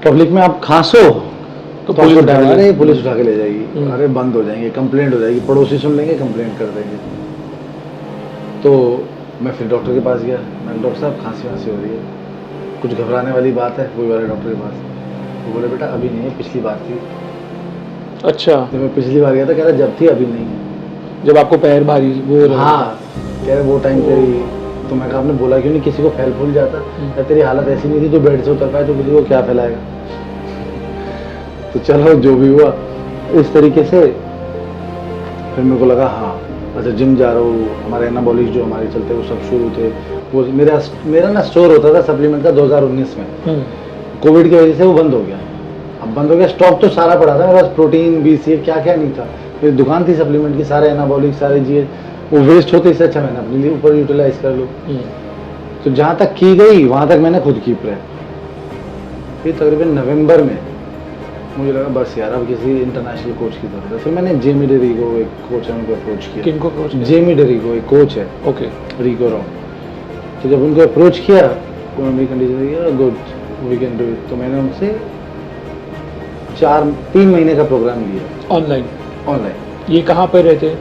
Public में आप खांसो तो पुलिस पुलिस उठा अरे पुलिस उठा के ले जाएगी, अरे बंद हो जाएंगे, कंप्लेंट हो जाएगी, पड़ोसी सुन लेंगे, कंप्लेंट कर देंगे। तो मैं फिर डॉक्टर के पास गया, मैंने डॉक्टर साहब खांसी वांसी हो रही है, कुछ घबराने वाली बात है? वही वाले डॉक्टर के पास। वो बोले बेटा अभी नहीं है, पिछली बार थी। अच्छा, जब मैं पिछली बार गया था कह रहा जब थी अभी नहीं है। जब आपको पैर भारी वो हो रहा हाँ, कह रहे वो टाइम पे ही। तो मैं कहा आपने बोला क्यों नहीं, किसी को फैल फूल जाता? क्या तेरी हालत ऐसी नहीं थी तो बेड से उतर पाए, तो किसी को क्या फैलाएगा। तो चलो जो भी हुआ इस तरीके से फिर मेरे को लगा हाँ अच्छा जिम जा रहा हूँ, हमारे एनाबॉलिक जो हमारे चलते वो सब शुरू थे। वो मेरा ना स्टोर होता था सप्लीमेंट का 2019 में, कोविड की वजह से वो बंद हो गया। अब बंद हो गया, स्टॉक तो सारा पड़ा था मेरे पास, प्रोटीन BCA क्या क्या नहीं था। मेरी दुकान थी सप्लीमेंट की, सारे एनाबॉलिक सारे जीए, वो वेस्ट होते इससे अच्छा मैंने अपने लिए ऊपर यूटिलाइज कर लूँ। तो जहाँ तक की गई वहाँ तक मैंने खुद की प्लान। फिर तकरीबन नवंबर में मुझे लगा बस यार अब किसी इंटरनेशनल कोच की जरूरत है। फिर मैंने जेमी डेरिगो एक कोच है उनको अप्रोच किया। किनको कोच किया? जेमी डेरिगो एक कोच है, ओके, रिको रॉन। तो जब उनको अप्रोच किया उन्होंने मेरी कंडीशन दिया good we can do it. तो मैंने उनसे 3 महीने का प्रोग्राम लिया ऑनलाइन। ये कहाँ पे रहते हैं?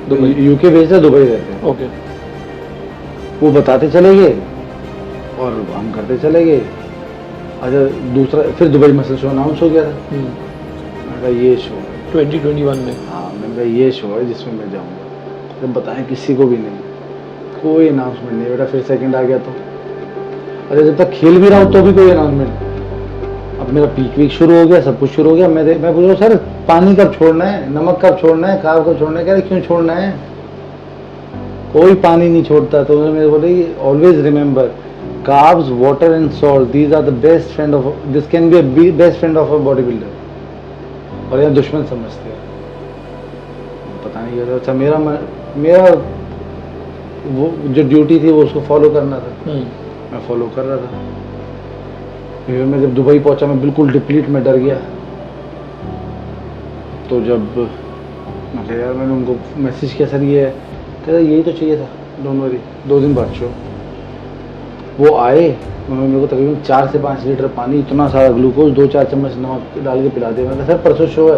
दुबई यूके भेज था, दुबई रहते हैं। ओके, वो बताते चले गए और हम करते चले गए। अच्छा दूसरा फिर दुबई मसल शो अनाउंस हो गया था। मैंने कहा ये शो है 2021 में। हाँ, मैंने कहा ये शो है जिसमें मैं जाऊँगा। जब बताएं किसी को भी नहीं, कोई अनाउंसमेंट नहीं बेटा। फिर सेकंड आ गया तो अच्छा जब तक खेल भी रहा हूँ तो भी कोई अनाउंसमेंट। अब मेरा पीक वीक शुरू हो गया, सब कुछ शुरू हो गया। मैं पूछ रहा हूँ सर पानी कब छोड़ना है, नमक कब छोड़ना है, कार्ब कब छोड़ना है? कह रहे क्यों छोड़ना है, कोई पानी नहीं छोड़ता। तो उन्होंने मेरे बोले always remember carbs, water and salt, these are the best friend of, this can be a best friend of a bodybuilder। और यहाँ दुश्मन समझते हैं, पता नहीं क्या। अच्छा मेरा वो जो ड्यूटी थी वो उसको फॉलो करना था, मैं फॉलो कर रहा था। फिर मैं जब दुबई पहुंचा मैं बिल्कुल डिप्लीट में डर गया। तो जब मैं यार मैंने उनको मैसेज किया सर ये कह रहा यही तो चाहिए था, डोंट वरी 2 दिन बाद शो। वो आए, उन्होंने मेरे को तकरीबन 4 से 5 लीटर पानी, इतना सारा ग्लूकोज, 2-4 चम्मच नमक डाल के पिला दिया। मैंने कहा सर परसों शो है।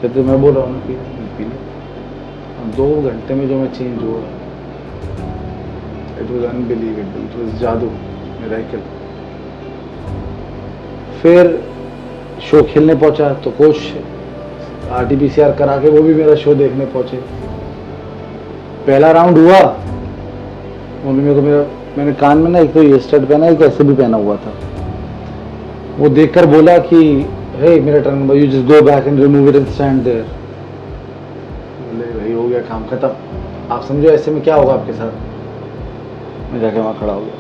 कहते मैं बोल रहा हूँ ना पी लो। 2 घंटे में जो मैं चेंज हुआ, it was unbelievable, it was जादू, मिरेकल। फिर शो खेलने पहुंचा तो कोच RT-PCR करा के वो भी मेरा शो देखने पहुंचे। पहला राउंड हुआ, उन्होंने मेरे को मैंने कान में ना एक तो ये स्टड पहना, एक ऐसे भी पहना हुआ था। वो देखकर बोला कि हे मेरा turn, you just go back and remove it and stand there. बोले भाई हो गया काम खत्म, आप समझो ऐसे में क्या होगा आपके साथ। मैं जाके वहाँ खड़ा हो गया।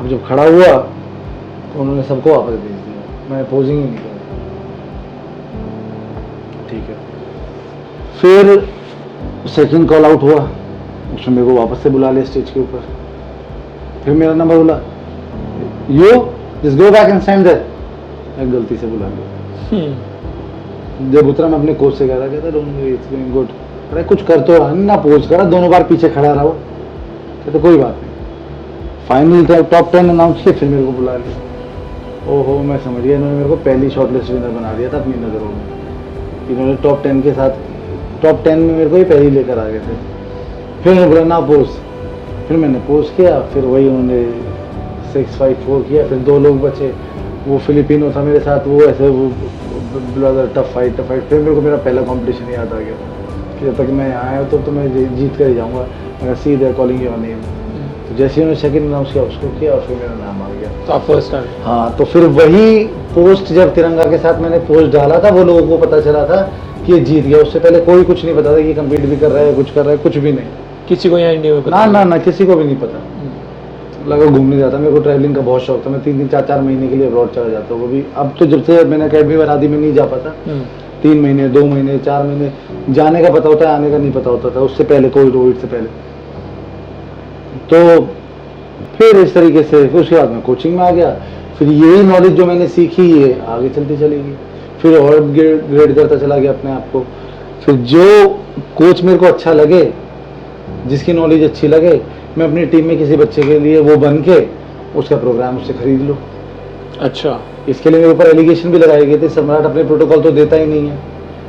अब जब खड़ा हुआ तो उन्होंने सबको वापस भेज दिया, मैं पोजिंग ही नहीं किया। ठीक है, फिर सेकंड कॉल आउट हुआ, उसने मेरे को वापस से बुला लिया स्टेज के ऊपर। फिर मेरा नंबर बोला, you just go back and stand there. मैं गलती से बुला लिया। जब उतरा मैं अपने कोच से कह रहा, कहता don't worry it's going good. अरे कुछ कर तो रहा ना, पोज करा, दोनों बार पीछे खड़ा रहा। कहते कोई बात नहीं। फाइनल टॉप 10 अनाउंस किया, फिर मेरे को बुला लिया। ओहो मैं समझ गया, इन्होंने मेरे को पहली शॉर्टलिस्ट विनर बना दिया था अपनी नज़रों में। इन्होंने टॉप 10 के साथ, टॉप 10 में मेरे को ही पहले लेकर आ गए थे। फिर उन्होंने बोला ना पोज, फिर मैंने पोज किया। फिर वही उन्होंने 654 किया। फिर 2 लोग बचे, वो फिलिपिनो था मेरे साथ, वो ऐसे वो टफ फाइट। फिर मेरे को मेरा पहला कंपटीशन याद आ गया कि जब तक मैं आया तो मैं जीत कर ही जाऊँगा। मैं सी दे कॉलिंग योर नेम। तो जैसे उन्होंने सेकंड अनाउंस किया उसको किया और फिर मेरा नाम आ गया। तो आप फर्स्ट टाइम? हाँ, तो फिर वही पोस्ट जब तिरंगा के साथ मैंने पोस्ट डाला था, वो लोगों को पता चला था कि ये जीत गया। उससे पहले कोई कुछ नहीं पता था कि कम्पीट भी कर रहा है, कुछ कर रहा है, कुछ भी नहीं। किसी को यहाँ इंडिया में पता? ना किसी को भी नहीं पता। लगा घूमने जाता, मेरे को ट्रैवलिंग का बहुत शौक था। मैं 3-3, 4-4 महीने के लिए अब्रॉड चला जाता हूँ। वो भी अब तो जब से मैंने अकेडमी बना दी मैं नहीं जा पाता। 3 महीने, 2 महीने, 4 महीने जाने का पता होता है, आने का नहीं पता होता था उससे पहले, कोविड से पहले। तो फिर इस तरीके से फिर उसके बाद मैं कोचिंग में आ गया। फिर यही नॉलेज जो मैंने सीखी ये आगे चलती चलेगी। फिर और ग्रेड करता चला गया अपने आप को। फिर जो कोच मेरे को अच्छा लगे, जिसकी नॉलेज अच्छी लगे, मैं अपनी टीम में किसी बच्चे के लिए वो बन के उसका प्रोग्राम उससे खरीद लूँ। अच्छा। इसके लिए मेरे ऊपर एलिगेशन भी लगाए गए थे, सम्राट अपने प्रोटोकॉल तो देता ही नहीं है,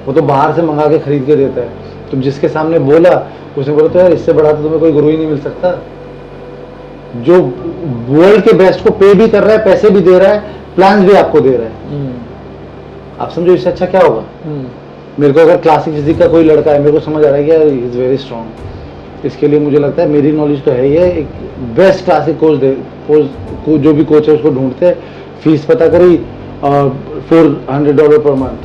वो तो बाहर से मंगा के खरीद के देता है। तुम जिसके सामने बोला उसने बोला तो यार इससे बड़ा तो तुम्हें कोई गुरु ही नहीं मिल सकता, जो वर्ल्ड के बेस्ट को पे भी कर रहा है, पैसे भी दे रहा है, प्लान भी आपको दे रहा है। आप समझो इससे अच्छा क्या होगा। मेरे को अगर क्लासिक फिजिक का कोई लड़का है, मेरे को समझ आ रहा है कि ही इज वेरी स्ट्रॉन्ग, इसके लिए मुझे लगता है मेरी नॉलेज तो है ही है, एक बेस्ट क्लासिक कोच जो भी कोच है उसको ढूंढते हैं, फीस पता करी $400 per month,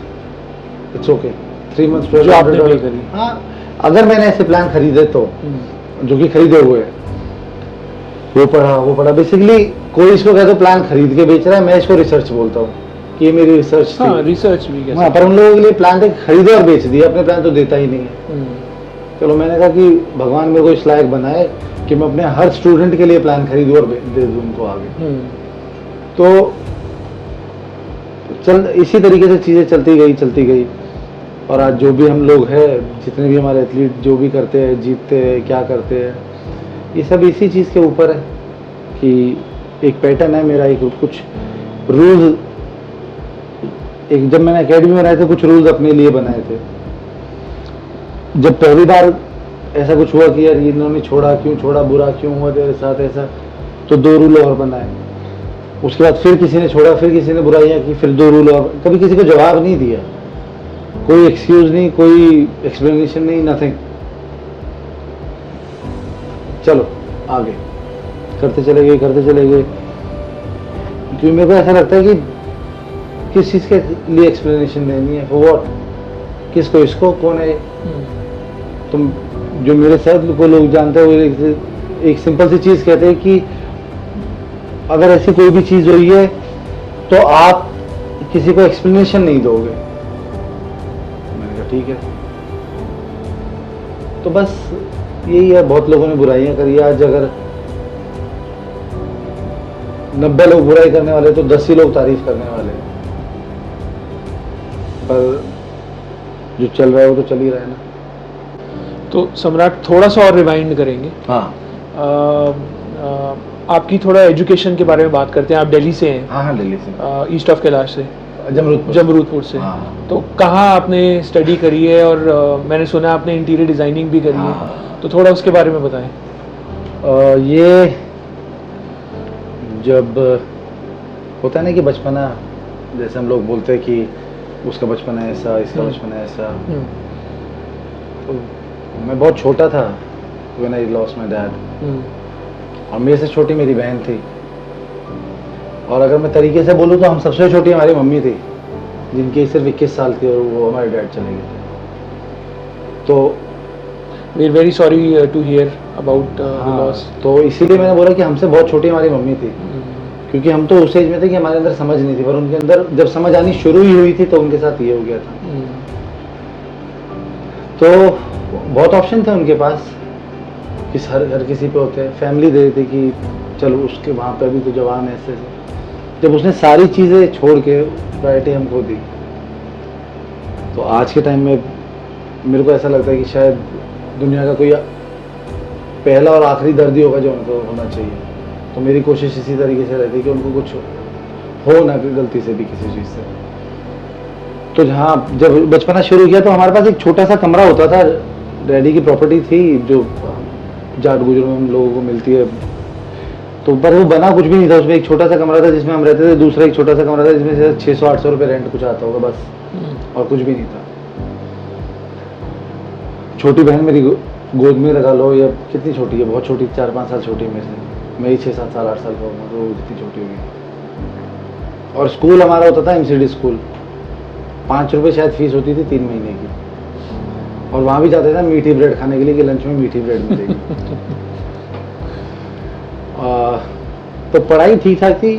it's okay, 3 months जो आपने पे करी। हाँ, अगर मैंने ऐसे प्लान खरीदे तो, जो कि खरीदे हुए हैं, वो पढ़ा बेसिकली। कोई इसको कहते प्लान खरीद के बेच रहा है, मैं इसको रिसर्च बोलता हूँ कि ये मेरी रिसर्च थी। हाँ, रिसर्च भी कह हाँ, पर उन लोगों के लिए प्लान खरीदे और बेच दिया, अपने प्लान तो देता ही नहीं है। चलो मैंने कहा कि भगवान मेरे को इस लायक बनाए कि मैं अपने हर स्टूडेंट के लिए प्लान खरीदूं और दे दूं उनको आगे। तो चल इसी तरीके से चीज़ें चलती गई और आज जो भी हम लोग हैं, जितने भी हमारे एथलीट जो भी करते हैं, जीतते हैं, क्या करते हैं, ये सब इसी चीज़ के ऊपर है कि एक पैटर्न है मेरा, एक कुछ रूल्स, एक जब मैंने एकेडमी में रहे थे कुछ रूल्स अपने लिए बनाए थे। जब पहली बार ऐसा कुछ हुआ कि यार इन्होंने छोड़ा क्यों, छोड़ा बुरा क्यों हुआ तेरे साथ ऐसा, तो 2 रूल और बनाए। उसके बाद फिर किसी ने छोड़ा, फिर किसी ने बुराइयां की, फिर 2 रूल और, कभी किसी को जवाब नहीं दिया, कोई एक्सक्यूज नहीं, कोई एक्सप्लेनेशन नहीं, नथिंग। चलो आगे करते चले गए क्योंकि मेरे को ऐसा लगता है कि किस चीज़ के लिए एक्सप्लेनेशन देनी है, फॉर व्हाट, किसको, इसको, कौन है तुम। जो मेरे साथ को लोग जानते हैं वो एक सिंपल सी चीज़ कहते हैं कि अगर ऐसी कोई भी चीज़ हुई है तो आप किसी को एक्सप्लेनेशन नहीं दोगे। मैंने कहा ठीक है। तो बस यही है, बहुत लोगों ने बुराइयां करी। आज अगर 90 लोग बुराई करने वाले तो 10 ही लोग तारीफ करने वाले, पर जो चल रहा है वो तो चल ही रहा है ना। तो सम्राट थोड़ा सा और रिवाइंड करेंगे। हाँ, आपकी थोड़ा एजुकेशन के बारे में बात करते हैं। आप दिल्ली से हैं? हाँ दिल्ली से, ईस्ट ऑफ कैलाश से, जमरूदपुर से। हाँ। तो कहाँ आपने स्टडी करी है, और मैंने सुना आपने इंटीरियर डिजाइनिंग भी करी है, तो थोड़ा उसके बारे में बताएं। ये जब होता है ना कि बचपना, जैसे हम लोग बोलते हैं कि उसका बचपन है ऐसा, इसका बचपन है ऐसा, तो मैं बहुत छोटा था when I lost my dad, और मेरे से छोटी मेरी बहन थी, और अगर मैं तरीके से बोलूँ तो हम सबसे छोटी हमारी मम्मी थी, जिनकी सिर्फ 21 साल थी और वो हमारे डैड चले गए थे। तो we are very sorry to hear about the loss. तो इसीलिए मैंने बोला कि हमसे बहुत छोटी हमारी मम्मी थी, क्योंकि हम तो उस एज में थे कि हमारे अंदर समझ नहीं थी, पर उनके अंदर जब समझ आनी शुरू ही हुई थी तो उनके साथ ये हो गया था। तो बहुत ऑप्शन थे उनके पास, किस हर किसी पे होते हैं, फैमिली दे रही थी कि चलो उसके वहाँ पे भी तो जवान है ऐसे। जब उसने सारी चीज़ें छोड़ के प्रायोरिटी हमको दी, तो आज के टाइम में मेरे को ऐसा लगता है कि शायद दुनिया का कोई पहला और आखिरी दर्द ही होगा जो उनको होना चाहिए। तो मेरी कोशिश इसी तरीके से रहती है कि उनको कुछ हो ना गलती से भी किसी चीज़ से। तो जहाँ जब बचपना शुरू किया तो हमारे पास एक छोटा सा कमरा होता था, डैडी की प्रॉपर्टी थी जो जाट गुजरों में हम लोगों को मिलती है, तो पर वो बना कुछ भी नहीं था, उसमें एक छोटा सा कमरा था जिसमें हम रहते थे, दूसरा एक छोटा सा कमरा था जिसमें से 600-800 रुपये रेंट कुछ आता होगा बस, और कुछ भी नहीं था। छोटी बहन मेरी गोद में लगा लो, या कितनी छोटी है, बहुत छोटी, 4-5 साल छोटी है मेरे से, मैं ही 6-7 साल 8 साल का हूँ, तो जितनी छोटी होगी। और स्कूल हमारा होता था MCD स्कूल, 5 रुपये शायद फीस होती थी 3 महीने की, और वहाँ भी जाते थे मीठी ब्रेड खाने के लिए कि लंच में मीठी ब्रेड मिलेगी। तो पढ़ाई ठीक ठाक थी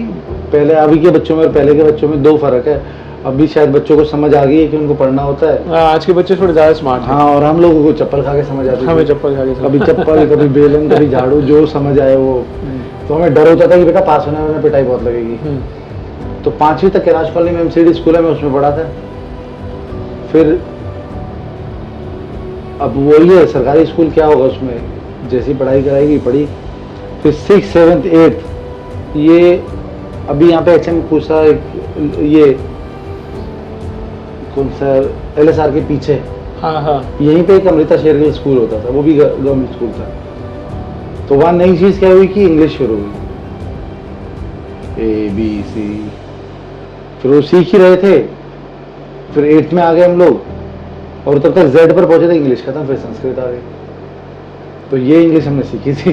पहले, अभी के बच्चों में और पहले के बच्चों में 2 फर्क है। अभी शायद बच्चों को समझ आ गई है कि उनको पढ़ना होता है। आज के बच्चे थोड़े ज़्यादा स्मार्ट हैं। हाँ, और हम लोगों को चप्पल खा के समझ आती, हमें चप्पल खा के, कभी चप्पल, कभी बेलन, कभी झाड़ू, जो समझ आए वो। तो हमें डर होता था कि बेटा पास होने में पिटाई बहुत लगेगी। तो 5वीं तक कैलाश कॉलोनी में MCD स्कूल है, मैं उसमें पढ़ा था। फिर अब वही है सरकारी स्कूल, क्या होगा उसमें, जैसी पढ़ाई कराएगी पढ़ी। फिर 6th, 7th, 8th ये अभी यहाँ पे HM पूछा ये कौन सा LSR के पीछे हाँ हाँ यहीं पे एक अमृता शेरगिल स्कूल होता था, वो भी गवर्नमेंट स्कूल था। तो वहाँ नई चीज़ क्या हुई कि इंग्लिश शुरू हुई, ABC, फिर वो सीख ही रहे थे। फिर 8th में आ गए हम लोग और तब तक Z पर पहुंचे थे, इंग्लिश खत्म, फिर संस्कृत आ गई। तो ये इंग्लिश हमने सीखी थी।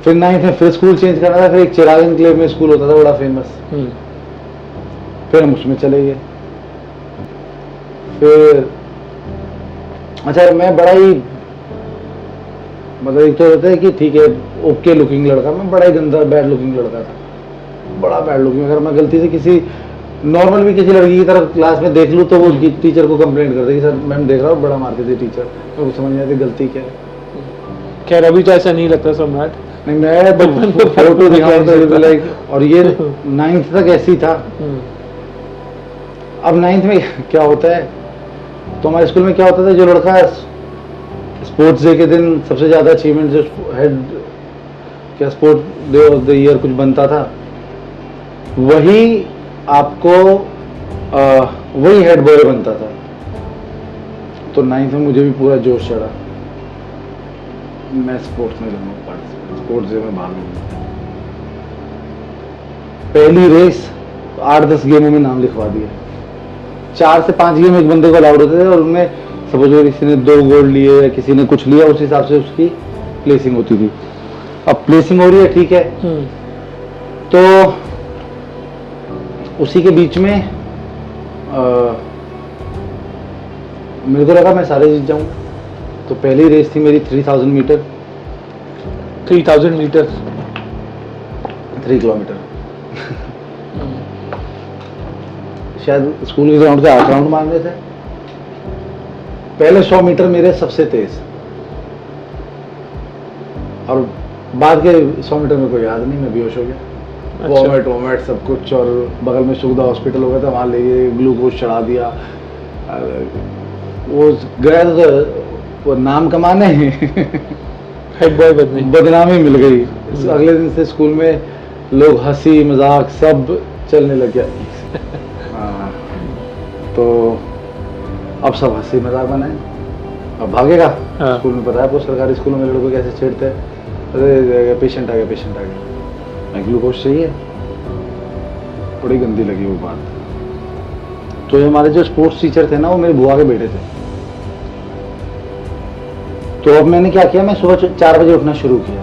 फिर 9th में फिर स्कूल चेंज करना था, फिर एक चिराग एनक्लेव में स्कूल होता था बड़ा फेमस, फिर हम उसमें चले गए। फिर अच्छा मैं बड़ा ही मतलब एक तो होता है कि ठीक है ओके लुकिंग लड़का, मैं बड़ा ही गंदा बैड लुकिंग लड़का था, बड़ा बैड लुकिंग। अगर मैं गलती से किसी नॉर्मल भी किसी लड़की की तरफ क्लास में देख लूँ तो वो टीचर को कंप्लेंट कर देगी, सर मैम देख रहा हूँ बड़ा मारती थी टीचर, मेरे को समझ नहीं आती गलती क्या है। खैर अभी तो ऐसा नहीं लगता सम्राट। नहीं मैं तो फोटो दिखाऊँ तो लाइक, और ये 9th तक ऐसी ही था। अब 9th में क्या होता है, तो हमारे स्कूल में क्या होता था, जो लड़का स्पोर्ट्स डे के दिन सबसे ज्यादा अचीवमेंट जो हेड क्या sport day of the year कुछ बनता था, वही आपको वही हेड बॉय बनता था। तो 9th में मुझे भी पूरा जोश चढ़ा, मैं स्पोर्ट्स में लूंगा, स्पोर्ट्स डे में भाग लूंगा। पहली रेस 8-10 गेमों में नाम लिखवा दिया, 4 से 5 गेम एक बंदे को अलाउड होते थे और उनमें सपोज किसी ने 2 गोल्ड लिए या किसी ने कुछ लिया, उस हिसाब से उसकी प्लेसिंग होती थी। अब प्लेसिंग हो रही है ठीक है, तो उसी के बीच में मेरे को लगा मैं सारे जीत जाऊंगा। तो पहली रेस थी मेरी 3000 मीटर, 3000 मीटर 3 किलोमीटर। शायद स्कूल के ग्राउंड से 8 राउंड मार रहे थे। पहले 100 मीटर मेरे सबसे तेज, और बाद के 100 मीटर मेरे को याद नहीं, मैं बेहोश हो गया। वॉमिट सब कुछ, और बगल में सुखदा हॉस्पिटल हो गया था, वहाँ ले गए ग्लूकोज चढ़ा दिया। वो गया तो वो नाम कमाने हेड बॉय बनने, बदनामी मिल गई। अगले दिन से स्कूल में लोग हंसी मजाक सब चलने लग गया। हाँ, तो अब सब हंसी मजाक बनाए, अब भागेगा। हाँ। स्कूल में पता है आपको सरकारी स्कूलों में लड़कों कैसे छेड़ते हैं, अरे पेशेंट आ गया पेशेंट आ गया, मैं ग्लूकोज चाहिए। बड़ी गंदी लगी वो बात। तो हमारे जो स्पोर्ट्स टीचर थे ना, वो मेरे बुआ के बेटे थे। तो अब मैंने क्या किया, मैं सुबह 4 बजे उठना शुरू किया,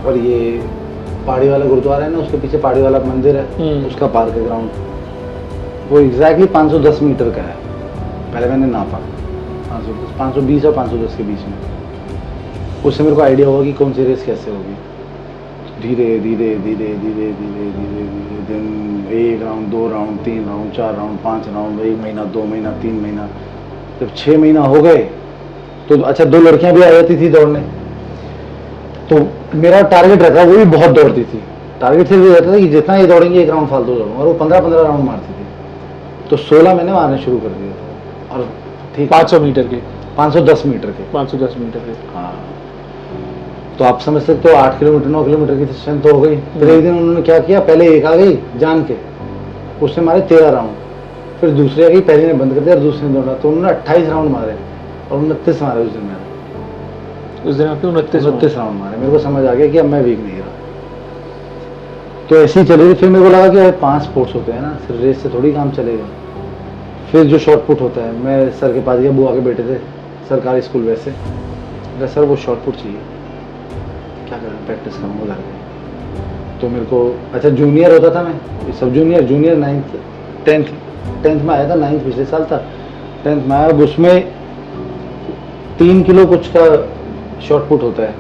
और ये पहाड़ी वाला गुरुद्वारा है ना, उसके पीछे पहाड़ी वाला मंदिर है, उसका पार्क है ग्राउंड, वो एग्जैक्टली 510 मीटर का है। पहले मैंने नापा 520 और 510 के बीच में। उससे मेरे को आइडिया होगा कि कौन सी रेस कैसे होगी। धीरे धीरे धीरे धीरे धीरे धीरे धीरे दिन 1 round 2 round 3 round 4 round 5 round, 1 महीना 2 महीना 3 महीना, जब 6 महीना हो गए तो अच्छा 2 लड़कियां भी आ जाती थी दौड़ने। तो मेरा टारगेट रहता, वो भी बहुत दौड़ती थी, टारगेट से भी रहता था कि जितना ये दौड़ेंगे 1 राउंड फालतू दौड़ूंगा, और वो 15-15 राउंड मारती थी। तो 16 मैंने मारने शुरू कर दिए थे। और ठीक 500 मीटर के 510 मीटर के 510 मीटर के। हाँ, तो आप समझ सकते हो 8 किलोमीटर 9 किलोमीटर की स्ट्रेंथ तो हो गई। फिर एक दिन उन्होंने क्या किया, पहले एक आ गई जान के, उसने मारे 13 राउंड, फिर दूसरी आ गई, पहले ने बंद कर दिया और दूसरे ने दौड़ा, तो उन्होंने 28 राउंड मारे और 29 मारे उस दिन मैंने। उस दिन आपने 29 राउंड मारे। मेरे को समझ आ गया कि अब मैं वीक नहीं रहा। तो ऐसे ही चले। फिर मेरे को लगा कि 5 स्पोर्ट्स होते हैं ना, सिर्फ रेस से थोड़ी काम चलेगा। फिर जो शॉर्ट पुट होता है, मैं सर के पास गया, बुआ के बेटे थे, सरकारी स्कूल वैसे, सर वो शॉर्ट पुट चाहिए, क्या करें, प्रैक्टिस करूँगा घर में। तो मेरे को अच्छा जूनियर होता था मैं, सब जूनियर 9th 10th में आया था, 9th पिछले साल था, 10th में आया। अब उसमें 3 किलो कुछ का शॉर्ट पुट होता है,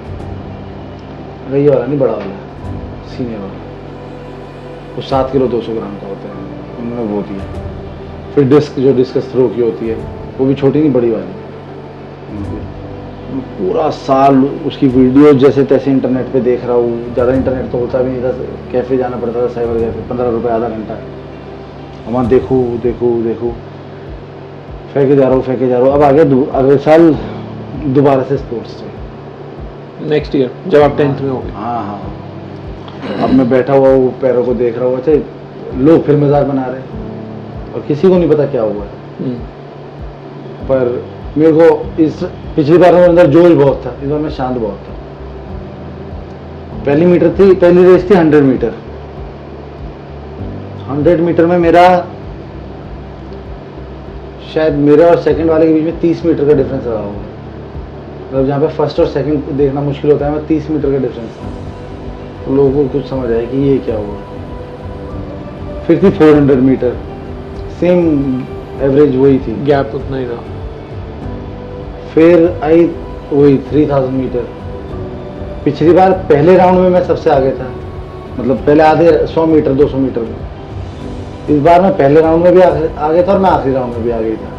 ये वाला नहीं, बड़ा वाला सीनियर वाला, वो 7 किलो 200 ग्राम का होता है, उन्होंने वो दिया। फिर डिस्क जो डिस्कस थ्रो की होती है, वो भी छोटी नहीं बड़ी वाली। पूरा साल उसकी वीडियो जैसे तैसे इंटरनेट पे देख रहा हूँ, ज़्यादा इंटरनेट तो होता भी नहीं था, कैफ़े जाना पड़ता था, साइबर कैफ़े, 15 रुपये आधा घंटा, वहाँ देखूँ फेंके जा रहा हूँ। अब आगे अगले साल दोबारा से स्पोर्ट्स से, नेक्स्ट ईयर जब आप 10th में होंगे। हाँ, अब मैं बैठा हुआ वो पैरों को देख रहा हूँ, अच्छा लोग फिर मजाक बना रहे हैं और किसी को नहीं पता क्या हुआ है। पर मेरे को इस पिछली बार मेरे अंदर जोश बहुत था, इस बार मैं शांत बहुत था। पहली रेस थी 100 मीटर। 100 मीटर में मेरा शायद मेरे और सेकंड वाले के बीच में 30 मीटर का डिफरेंस रहा होगा। मतलब जहाँ पे फर्स्ट और सेकंड देखना मुश्किल होता है, मैं 30 मीटर का डिफरेंस था। तो लोगों को कुछ समझ आया कि ये क्या हुआ। फिर थी 400 मीटर, सेम एवरेज वही थी, गैप उतना ही रहा। फिर आई वही 3000 मीटर। पिछली बार पहले राउंड में मैं सबसे आगे था, मतलब पहले आधे 100 मीटर 200 मीटर में। इस बार मैं पहले राउंड में भी आगे था और मैं आखिरी राउंड में भी आगे था।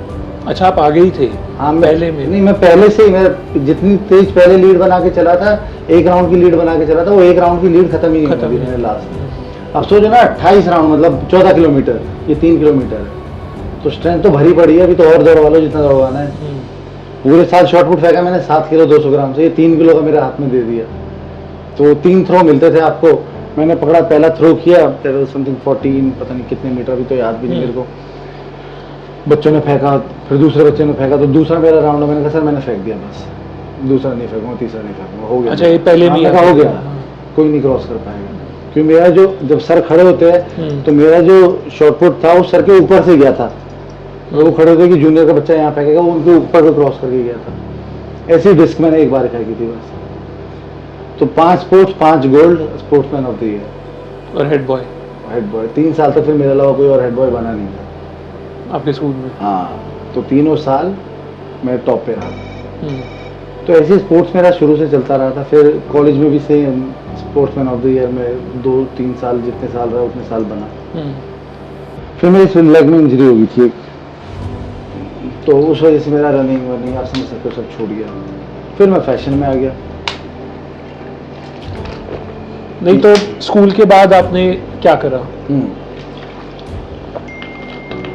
अच्छा, आप आगे ही थे? हाँ, पहले में नहीं, मैं पहले से ही, मैं जितनी तेज पहले लीड बना के चला था, एक राउंड की लीड बना के चला था, वो एक राउंड की लीड खत्म ही नहीं हुई मैंने लास्ट। अब सोचो ना 28 राउंड मतलब 14 किलोमीटर, ये 3 किलोमीटर है, तो स्ट्रेंथ तो भरी पड़ी है। अभी तो और दौड़वा लो जितना दौड़वाना है। पूरे साल शॉर्ट पुट फेंका मैंने 7 किलो 200 ग्राम से, ये 3 किलो का मेरे हाथ में दे दिया। तो 3 थ्रो मिलते थे आपको, मैंने पकड़ा, पहला थ्रो किया, समथिंग 14 पता नहीं कितने मीटर, अभी तो याद भी नहीं मेरे को। बच्चों ने फेंका, फिर दूसरे बच्चे ने फेंका, तो दूसरा मेरा राउंड है। मैंने कहा सर मैंने फेंक दिया, बस दूसरा नहीं फेंकूंगा, तीसरा नहीं फेंकूंगा, हो गया। अच्छा, ये पहले हाँ, नहीं हो गया, कोई नहीं क्रॉस कर पाएगा। क्योंकि मेरा जो जब सर खड़े होते हैं तो मेरा जो शॉर्ट पुट था वो सर के ऊपर से गया था। वो खड़े होते कि जूनियर का बच्चा यहाँ फेंकेगा, वो उनके ऊपर से क्रॉस करके गया था। ऐसी डिस्क मैंने एक बार फेंकी थी बस। तो 5 sports 5 gold, sportsman of the year और हेड बॉय। 3 साल तक फिर मेरे अलावा कोई और हेड बॉय बना नहीं था आपके स्कूल में? हाँ, तो तीनों साल मैं टॉप पे रहा। तो ऐसे स्पोर्ट्स मेरा शुरू से चलता रहा था। फिर कॉलेज में भी same sportsman of the year में 2-3 साल, जितने साल रहा उतने साल बना। फिर मेरी लेग में इंजरी हो गई थी, तो उस वजह से मेरा रनिंग आप समझ सकते हो सब छूट गया। फिर मैं फैशन में आ गया। नहीं तो स्कूल के बाद आपने क्या करा?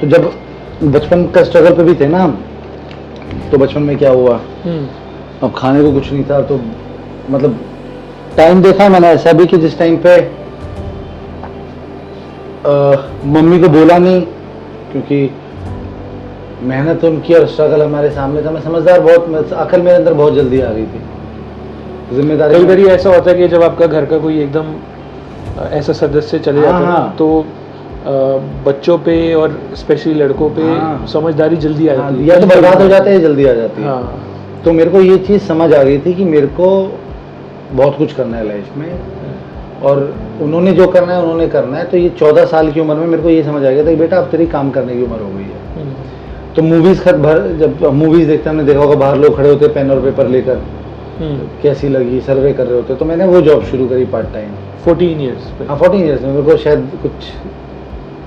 तो जब बचपन का स्ट्रगल पे भी थे ना हम, तो बचपन में क्या हुआ, अब खाने को कुछ नहीं था, तो मतलब टाइम देखा मैंने ऐसा भी कि जिस टाइम पे मम्मी को बोला नहीं, क्योंकि मेहनत उनकी और स्ट्रगल हमारे सामने था। मैं समझदार बहुत, अकल मेरे अंदर बहुत जल्दी आ गई थी, जिम्मेदारी। कई बार ऐसा होता है कि जब आपका घर का कोई एकदम ऐसा सदस्य चले जाता है ना, तो बच्चों पे और स्पेशली लड़कों पे समझदारी जल्दी आ जाती है, या तो बर्बाद हो जाते हैं, जल्दी आ जाती है। तो मेरे को ये चीज़ समझ आ गई थी कि मेरे को बहुत कुछ करना है लाइफ में, और उन्होंने जो करना है उन्होंने करना है। तो ये 14 साल की उम्र में मेरे को ये समझ आ गया था कि बेटा अब तेरी काम करने की उम्र हो गई है। तो मूवीज़ जब मूवीज़ देखते हमने देखा होगा, बाहर लोग खड़े होते पेन और पेपर लेकर, कैसी लगी, सर्वे कर रहे होते, तो मैंने वो जॉब शुरू करी पार्ट टाइम 14 ईयर्स। हाँ, 14 ईयर्स में मेरे को शायद कुछ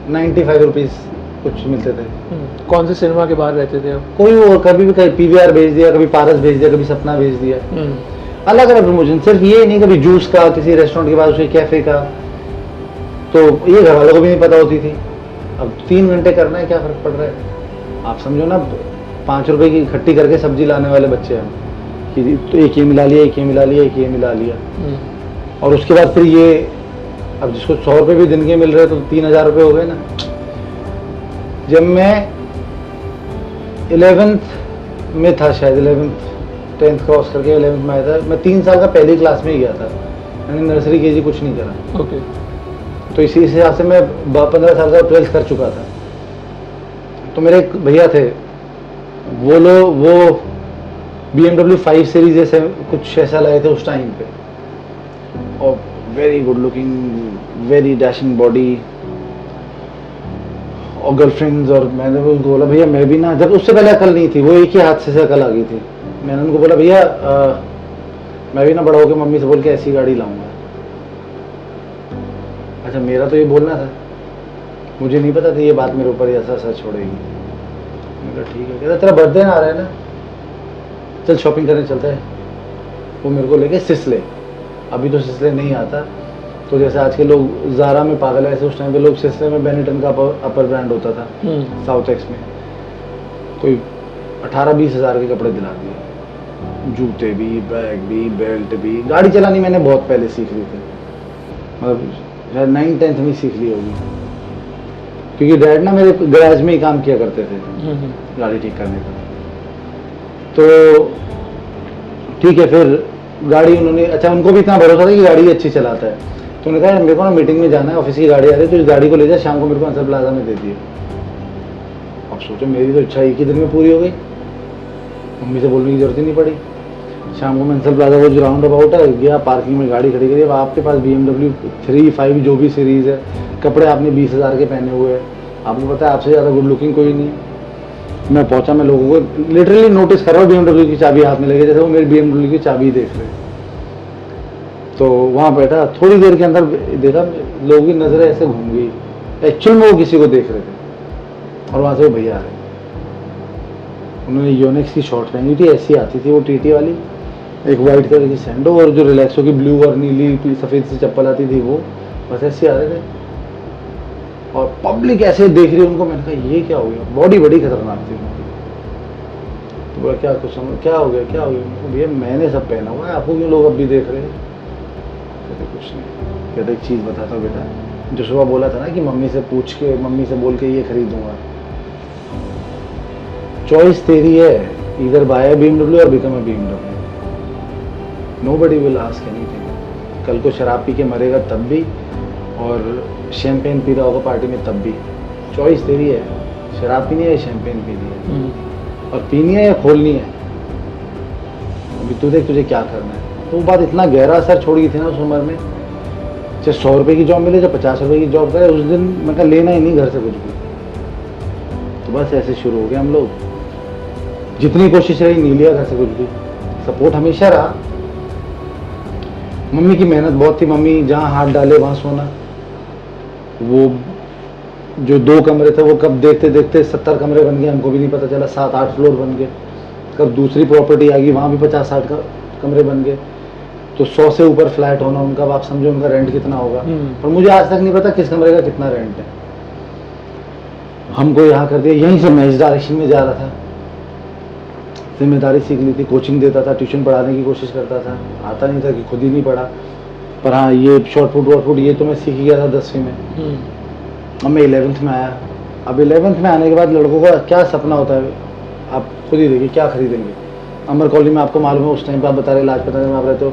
95 रुपीज़ कुछ मिलते थे। कौन से सिनेमा के बाहर रहते थे आप? कोई वो कभी भी PVR भेज दिया, कभी पारस भेज दिया, कभी सपना भेज दिया, अलग अलग प्रमोशन। सिर्फ ये नहीं, कभी जूस का, किसी रेस्टोरेंट के बाद उसे कैफे का, तो ये घर वालों को भी नहीं पता होती थी। अब 3 घंटे करना है, क्या फर्क पड़ रहा है। आप समझो ना, 5 रुपए की इकट्ठी करके सब्जी लाने वाले बच्चे हैं कि तो एक ये मिला लिया, एक ये मिला लिया, एक ये मिला लिया, और उसके बाद फिर ये, अब जिसको 100 रुपये भी दिन के मिल रहे तो 3000 रुपये हो गए ना। जब मैं 11th में था, शायद 10th क्रॉस करके 11th में आया था, मैं 3 साल का पहली क्लास में ही गया था, मैंने नर्सरी KG कुछ नहीं करा। ओके। तो इसी हिसाब से मैं 15 साल का 12th कर चुका था। तो मेरे एक भैया थे, वो BMW 5 सीरीज जैसे कुछ ऐसा लाए थे उस टाइम पे, और very good looking, very dashing body और गर्लफ्रेंड्स। और मैंने उनको बोला भैया मैं भी ना, जब उससे पहले अकल नहीं थी, वो एक ही हाथ से अकल आ गई थी। मैंने उनको बोला भैया मैं भी ना बड़ा होकर मम्मी से बोल के ऐसी गाड़ी लाऊंगा। अच्छा, मेरा तो ये बोलना था, मुझे नहीं पता था ये बात मेरे ऊपर ऐसा असर छोड़ेगी। मैंने कहा ठीक है। कहता तेरा बर्थडे ना आ रहा है ना, चल शॉपिंग करने चलते हैं। वो मेरे को लेके सिसले, अभी तो सिसले नहीं आता, तो जैसे आज के लोग ज़ारा में पागल है, ऐसे उस टाइम पे लोग सिसले में बेनिटन का अपर ब्रांड होता था साउथ एक्स में, कोई 18-20 हज़ार के कपड़े दिला दिए, जूते भी, बैग भी, बेल्ट भी। गाड़ी चलानी मैंने बहुत पहले सीख ली थी, मतलब शायद 9th-10th में ही सीख ली होगी, क्योंकि डैड ना मेरे गैराज में ही काम किया करते थे गाड़ी ठीक करने का। तो ठीक है, फिर गाड़ी उन्होंने, अच्छा उनको भी इतना भरोसा था कि गाड़ी अच्छी चलाता है, तो उन्होंने कहा मेरे को ना मीटिंग में जाना है, ऑफिस की गाड़ी आ रही है, तो इस गाड़ी को ले जा, शाम को मेरे को अंसर प्लाजा में दे दिए। अब सोचो मेरी तो इच्छा एक ही दिन में पूरी हो गई, मम्मी से बोलने की जरूरत ही नहीं पड़ी। शाम को मैं अंसर प्लाजा वो जो राउंड अबाउट है गया, पार्किंग में गाड़ी खड़ी करी। अब आपके पास BMW 3, 5 जो भी सीरीज़ है, कपड़े आपने 20,000 के पहने हुए हैं, आपको पता है आपसे ज़्यादा गुड लुकिंग कोई नहीं है। मैं पहुंचा, मैं लोगों को लिटरली नोटिस कर रहा हूँ, BMW की चाबी हाथ में लगे, जैसे वो मेरी BMW की चाबी देख रहे हैं। तो वहाँ बैठा, थोड़ी देर के अंदर देखा लोगों की नज़रें ऐसे घूम गई, एक्चुअल में वो किसी को देख रहे थे, और वहाँ से वो भैया आ रहे। उन्होंने योनेक्स की शॉर्ट पहनी थी, ऐसी आती थी वो TT वाली, एक वाइट कलर की सैंडो, और जो रिलैक्सो की ब्लू और नीली सफ़ेद सी चप्पल आती थी वो, बस ऐसे आ रहे थे। और पब्लिक ऐसे देख रही उनको। मैंने कहा ये क्या हो गया, बॉडी बड़ी खतरनाक थी उनकी। तो बोला क्या कुछ समझ, क्या हो गया, क्या हो गया? भैया मैंने सब पहना हुआ है, आपको क्यों लोग अब भी देख रहे हैं? कहते कुछ नहीं। कहते एक चीज़ बताता हूँ बेटा, जो सुबह बोला था ना कि मम्मी से पूछ के, मम्मी से बोल के ये खरीदूंगा, चॉइस तेरी है, इधर बाय BMW और become a BMW। Nobody will ask anything. कल को शराब पी के मरेगा तब भी, और शैम्पेन पी रहा होगा पार्टी में तब भी, चॉइस तेरी है, शराब पीनी है या शैम्पेन पीनी है, और पीनी है या खोलनी है, अभी तू देख तुझे क्या करना है। तो वो बात इतना गहरा असर छोड़ गई थी ना उस उम्र में, चाहे 100 रुपये की जॉब मिले, चाहे 50 रुपये की जॉब करे, उस दिन मैं कहा लेना ही नहीं घर से कुछ भी। तो बस ऐसे शुरू हो गए हम लोग, जितनी कोशिश रही नहीं लिया घर से कुछ भी, सपोर्ट हमेशा रहा। मम्मी की मेहनत बहुत थी, मम्मी जहाँ हाथ डाले वहाँ सोना। वो जो 2 कमरे थे वो कब देखते देखते 70 कमरे बन गए, हमको भी नहीं पता चला, 7-8 फ्लोर बन गए। कब दूसरी प्रॉपर्टी आ गई, वहाँ भी 50-60 कमरे बन गए। तो 100 से ऊपर फ्लैट होना उनका, आप समझो उनका रेंट कितना होगा। और मुझे आज तक नहीं पता किस कमरे का कितना रेंट है। हमको यहाँ कर दिया, यहीं से मैं इस डायरेक्शन में जा रहा था, जिम्मेदारी सीख ली थी, कोचिंग देता था, ट्यूशन पढ़ाने की कोशिश करता था, आता नहीं था कि खुद ही नहीं पढ़ा। पर हाँ ये शॉर्ट फुट ये तो मैं सीख गया था 10वीं में। अब मैं 11th में आया। अब 11th में आने के बाद लड़कों का क्या सपना होता है, आप खुद ही देखिए क्या खरीदेंगे। अमर कॉलोनी में आपको मालूम है उस टाइम पे, आप बता रहे लाजपत नगर में आप रहते हो,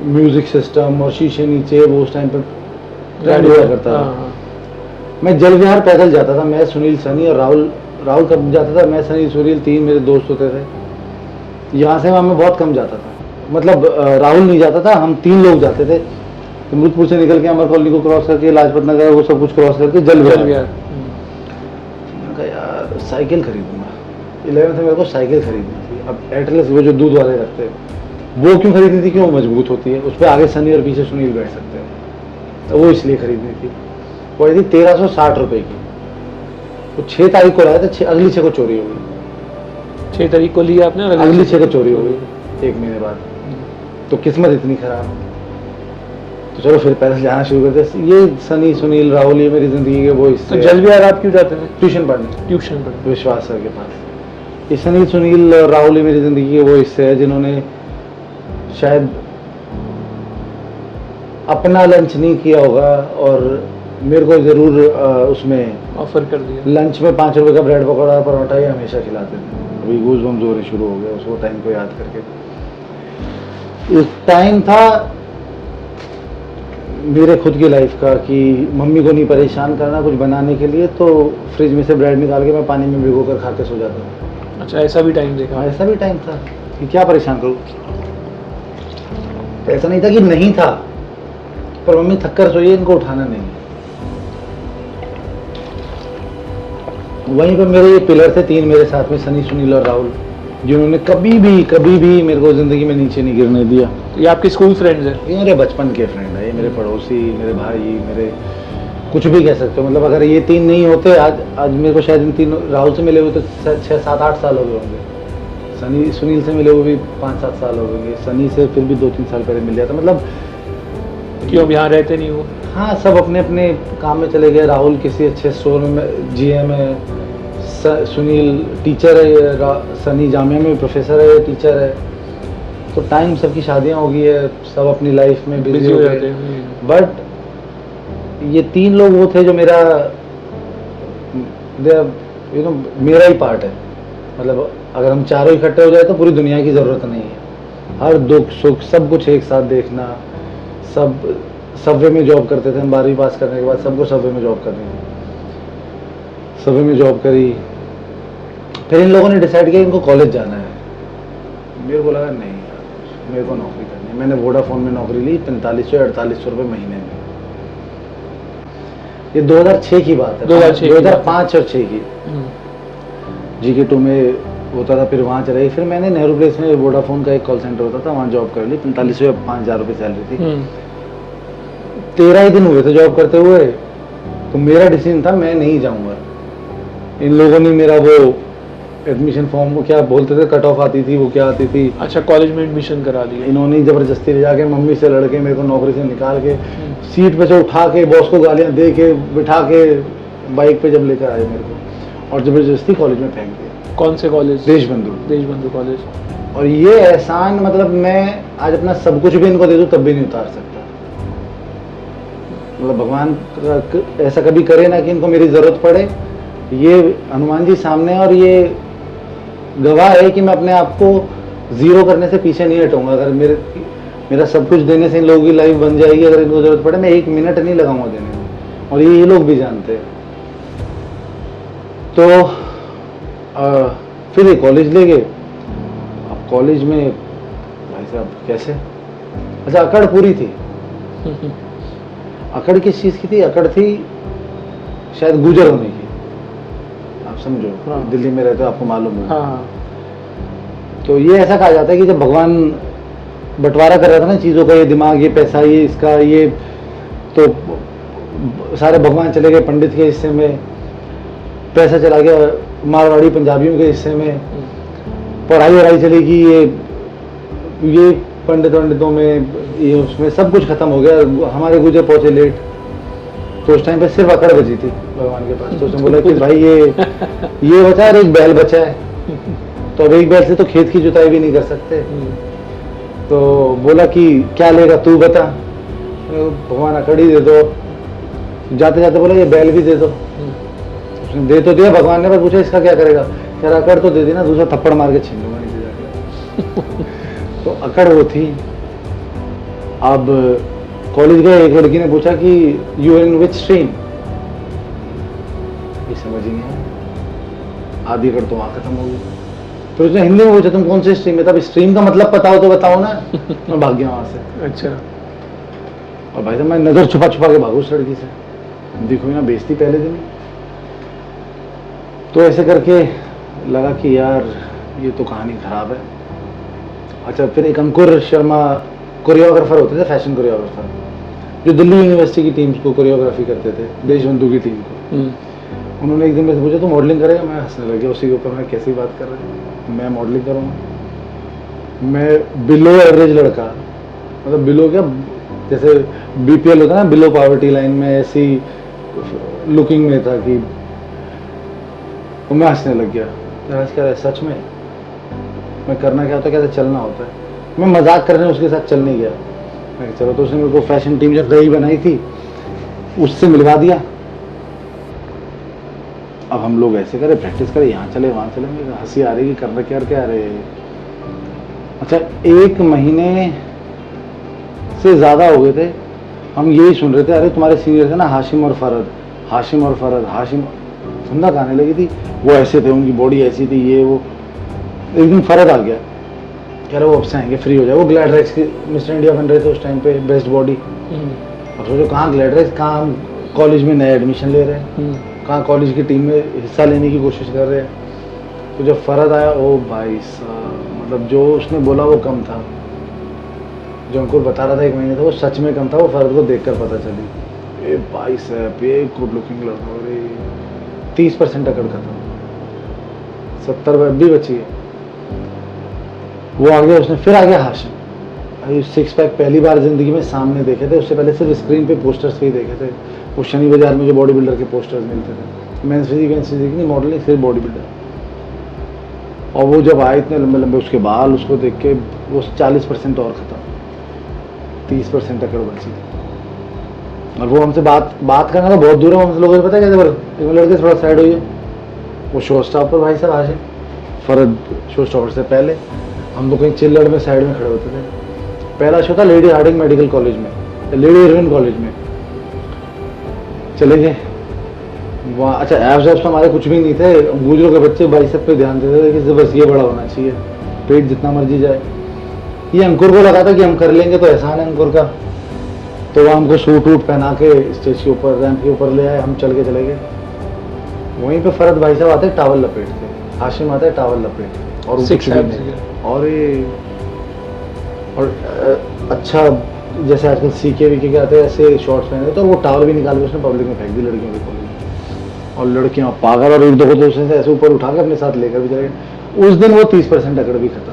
म्यूजिक सिस्टम और शीशे नीचे, वो उस टाइम पे ट्रेंड हुआ करता था। मैं जल विहार पैदल जाता था, मैं, सुनील, सनी और राहुल कब जाता था, मैं, सनी, सुनील, 3 मेरे दोस्त होते थे। यहाँ से वहाँ मैं बहुत कम जाता था, मतलब राहुल नहीं जाता था, हम 3 लोग जाते थे। अमृतपुर से निकल के अमर कॉलोनी को क्रॉस करके, लाजपत नगर वो सब कुछ क्रॉस करके जल विहार। मैंने कहा यार साइकिल खरीदूंगा। 11th में मेरे को साइकिल खरीदनी थी। अब एटलस वो जो दूध वाले रखते हैं, वो क्यों खरीदनी थी, क्यों मजबूत होती है, उस पर आगे सनी और पीछे सुनील बैठ सकते हैं, तो वो इसलिए खरीदनी थी। वो आई थी 1360 रुपये की। वो 6 तारीख को लाया था, अगली 6 को चोरी हो गई। 6 तारीख को लिया आपने, अगली 6 को चोरी हो गई 1 महीने बाद। तो किस्मत इतनी खराब। तो चलो फिर पैदल जाना शुरू करते। ये सनी, सुनील, राहुल, ये मेरी जिंदगी के वो हिस्से। तो जल विहार आप क्यों जाते थे? ट्यूशन पढ़ने विश्वास सर के पास। ये सनी, सुनील, राहुल, ये मेरी जिंदगी के वो हिस्से है जिन्होंने शायद अपना लंच नहीं किया होगा, और मेरे को जरूर उसमें ऑफर कर दिया। लंच में 5 रुपए का ब्रेड पकौड़ा, परोठा ये हमेशा खिलाते थे। अभी गूज़बम्स होने शुरू हो गए उसको टाइम को याद करके। एक टाइम था मेरे खुद की लाइफ का कि मम्मी को नहीं परेशान करना कुछ बनाने के लिए, तो फ्रिज में से ब्रेड निकाल के मैं पानी में भिगो कर खा के सो जाता था। अच्छा, ऐसा भी टाइम देखा? हाँ, ऐसा भी टाइम था कि क्या परेशान करूँ। ऐसा नहीं था कि नहीं था, पर मम्मी थक कर सोइए, इनको उठाना नहीं। वहीं पर मेरे ये पिलर थे 3 मेरे साथ में, सनी, सुनील और राहुल, जिन्होंने कभी भी मेरे को जिंदगी में नीचे नहीं गिरने दिया। ये आपके स्कूल फ्रेंड्स हैं? ये मेरे बचपन के फ्रेंड है, ये मेरे पड़ोसी, मेरे भाई, मेरे कुछ भी कह सकते हो। मतलब अगर ये 3 नहीं होते, आज मेरे को शायद इन 3, राहुल से मिले हुए तो 6-7-8 साल हो गए होंगे, सनी, सुनील से मिले हुए भी 5-7 साल हो गए, सनी से फिर भी 2-3 साल पहले मिल गया था। मतलब क्यों यहाँ रहते नहीं हो? हाँ, सब अपने अपने काम में चले गए। राहुल किसी अच्छे स्टोर में GM है, सुनील टीचर है, सनी जामिया में प्रोफेसर है, टीचर है। तो टाइम सबकी शादियां हो गई है, सब अपनी लाइफ में बिजी हो गए। बट ये 3 लोग वो थे जो मेरा मेरा ही पार्ट है। मतलब अगर हम चारों इकट्ठे हो जाए तो पूरी दुनिया की ज़रूरत नहीं है। हर दुख सुख सब कुछ एक साथ देखना। सब सबवे में जॉब करते थे हम, 12वीं पास करने के बाद सबको सबवे में जॉब करनी थी। सबवे में जॉब करी, फिर इन लोगों ने डिसाइड किया इनको कॉलेज जाना है। मेरे को लगा नहीं यार, मेरे को नौकरी करनी है। मैंने वोडाफोन में नौकरी ली 4500-4800 रुपये महीने में। ये 2006 की बात है, 2005 और 6 की। GK2 में होता था, फिर वहाँ चले गए। फिर मैंने नेहरू प्लेस में वोडाफोन का एक कॉल सेंटर होता था, वहाँ जॉब कर ली। 4500 या 5000 रुपये सैलरी थी। 13 ही दिन हुए थे जॉब करते हुए, तो मेरा डिसीजन था मैं नहीं जाऊँगा। इन लोगों ने मेरा वो एडमिशन फॉर्म को क्या बोलते थे, कट ऑफ आती थी, वो क्या आती थी। अच्छा, कॉलेज में एडमिशन करा दिया। इन्होंने जबरदस्ती ले जाके मम्मी से लड़के मेरे को नौकरी से निकाल के सीट पे से उठा के बॉस को गालियां दे के बिठा के बाइक पे जब लेकर आए मेरे को, और जबरदस्ती कॉलेज में फेंक दिया। कौन से कॉलेज? देशबंधु कॉलेज। और ये एहसान, मतलब मैं आज अपना सब कुछ भी इनको दे दूं तब भी नहीं उतार सकता। मतलब भगवान ऐसा कभी करे ना कि इनको मेरी जरूरत पड़े। ये हनुमान जी सामने, और ये गवाह है कि मैं अपने आप को जीरो करने से पीछे नहीं हटूंगा। अगर मेरा सब कुछ देने से इन लोगों की लाइफ बन जाएगी, अगर इनको जरूरत पड़े मैं 1 मिनट नहीं लगाऊंगा देने में, और ये लोग भी जानते हैं। तो फिर ये कॉलेज ले गए। अब कॉलेज में भाई साहब कैसे, अच्छा अकड़ पूरी थी। अकड़ किस चीज़ की थी? अकड़ थी शायद गुजर होने की। आप समझो, हाँ। दिल्ली में रहते हो, आपको मालूम है। हाँ। तो ये ऐसा कहा जाता है कि जब भगवान बंटवारा कर रहा था ना चीज़ों का, ये दिमाग, ये पैसा, ये इसका, ये तो सारे भगवान चले गए पंडित के हिस्से में, पैसा चला गया मारवाड़ी पंजाबियों के हिस्से में, पढ़ाई वढ़ाई चलेगी ये पंडितों में, ये उसमें सब कुछ खत्म हो गया। हमारे गुजर पहुंचे लेट, तो उस टाइम पे सिर्फ अकड़ बची थी भगवान के पास। तो उसने बोला कि भाई ये बचा और एक बैल बचा है, तो अब एक बैल से तो खेत की जुताई भी नहीं कर सकते। तो बोला कि क्या लेगा तू बता। भगवान अकड़ ही दे दो। जाते जाते बोला ये बैल भी दे दो। उसने दे तो दिया, भगवान ने पर पूछा इसका क्या करेगा? कह रहा अकड़ तो दे दी ना, दूसरा थप्पड़ मार के छीन लूंगा नीचे जाकर। तो अकड़ वो थी। अब कॉलेज गए, एक लड़की ने पूछा कि यू इन विच स्ट्रीम, ये समझ ही नहीं आया। आधी अकड़ तो वहां खत्म हो गई। फिर उसने हिंदी में पूछा तुम कौन से स्ट्रीम में? तब स्ट्रीम का मतलब बताओ तो बताओ ना। मैं भाग गया वहां से। अच्छा। और भाई साहब मैं नजर छुपा छुपा के भागू उस लड़की से, दिखो ना बेइज्जती पहले दिन। तो ऐसे करके लगा कि यार ये तो कहानी खराब है। अच्छा, फिर एक अंकुर शर्मा कोरियोग्राफर होते थे, फैशन कोरियोग्राफर, जो दिल्ली यूनिवर्सिटी की टीम्स को कोरियोग्राफी करते थे, देशबंधु की टीम को। उन्होंने एक दिन मेरे से पूछा तू मॉडलिंग करेगा? मैं हंसने लग गया उसी के ऊपर। मैं कैसी बात कर रहा हूँ, मैं मॉडलिंग करूँगा? मैं बिलो एवरेज लड़का, मतलब बिलो क्या, जैसे BPL होता है ना, बिलो पॉवर्टी लाइन में, ऐसी लुकिंग में था कि, तो मैं हंसने लग गया। कह रहा है सच में? मैं करना क्या होता है? कैसे चलना होता है? मैं मजाक करने उसके साथ चल नहीं गया। मैं चलो, तो उसने मेरे को फैशन टीम जब नई बनाई थी उससे मिलवा दिया। अब हम लोग ऐसे करें, प्रैक्टिस करें, यहाँ चले वहाँ चले। मेरे हंसी आ रही कि करना क्या रहे। अच्छा, 1 महीने से ज़्यादा हो गए थे हम यही सुन रहे थे, अरे तुम्हारे सीनियर थे ना हाशिम और फरद, हाशिम सुनना गाने लगी थी, वो ऐसे थे, उनकी बॉडी ऐसी थी, ये वो। एक दिन फरद आ गया, कह रहे वो अब से आएंगे, फ्री हो जाए। वो ग्लैडरेक्स के मिस्टर इंडिया बन रहे थे उस टाइम पे, बेस्ट बॉडी। अब सोचो कहाँ ग्लैडरेक्स, कहाँ कॉलेज में नया एडमिशन ले रहे हैं, कहाँ कॉलेज की टीम में हिस्सा लेने की कोशिश कर रहे हैं। तो जब फरद आया, ओ भाई साहब, मतलब जो उसने बोला वो कम था, जो अंकुर बता रहा था 1 महीने था वो सच में कम था। वो फरद को देखकर पता चली। ए भाई साहब, ये गुड लुकिंग लड़का, अरे 30% अकड़ खत्म, 70 भी बची है। वो आ गया, उसने फिर आ गया हाशिम। अरे 6 पैक पहली बार जिंदगी में सामने देखे थे, उससे पहले सिर्फ स्क्रीन पे पोस्टर्स पे ही देखे थे। वो शनि बाजार में जो बॉडी बिल्डर के पोस्टर्स मिलते थे, मेंस फिजिक नहीं, मॉडलिंग, सिर्फ बॉडी बिल्डर। और वो जब आए इतने लंबे लंबे उसके बाल, उसको देख के वो 40% और खत्म, 30% अकड़ बची। और वो हमसे बात करना था बहुत दूर है, हमसे लोगों को पता है कैसे बोले, लड़के थोड़ा साइड होइए। वो शो स्टॉपर भाई साहब आशिक फरद शो स्टॉपर से पहले हम लोग कहीं चिल्लड़ में साइड में खड़े होते थे। पहला शो था लेडी हार्डिंग मेडिकल कॉलेज में, लेडी हेरोइन कॉलेज में, चले गए वहाँ। अच्छा एब्स एब्स हमारे कुछ भी नहीं थे, गुजरों के बच्चे भाई सब पे ध्यान देते थे कि बस ये बड़ा होना चाहिए, पेट जितना मर्जी जाए। ये अंकुर को लगा था कि हम कर लेंगे तो एहसान है अंकुर का, तो वो हमको सूट वूट पहना के स्टेज के ऊपर रैंप के ऊपर ले आए, हम चल के चले गए। वहीं पे फरद भाई साहब आते टावल लपेट के, हाशिम आता है टावल लपेट और Six abs, और ये और अच्छा जैसे आजकल सीके वीके के आते हैं ऐसे शॉर्ट्स पहने थे, तो वो टावल भी निकाल के उसने पब्लिक में फेंक दी लड़कियों के कॉलेज में। और लड़कियां पागल, और एक दो को तो उसने ऐसे ऊपर उठा के अपने साथ लेकर भी चले गए। उस दिन वो 30% अकड़ भी खत्म।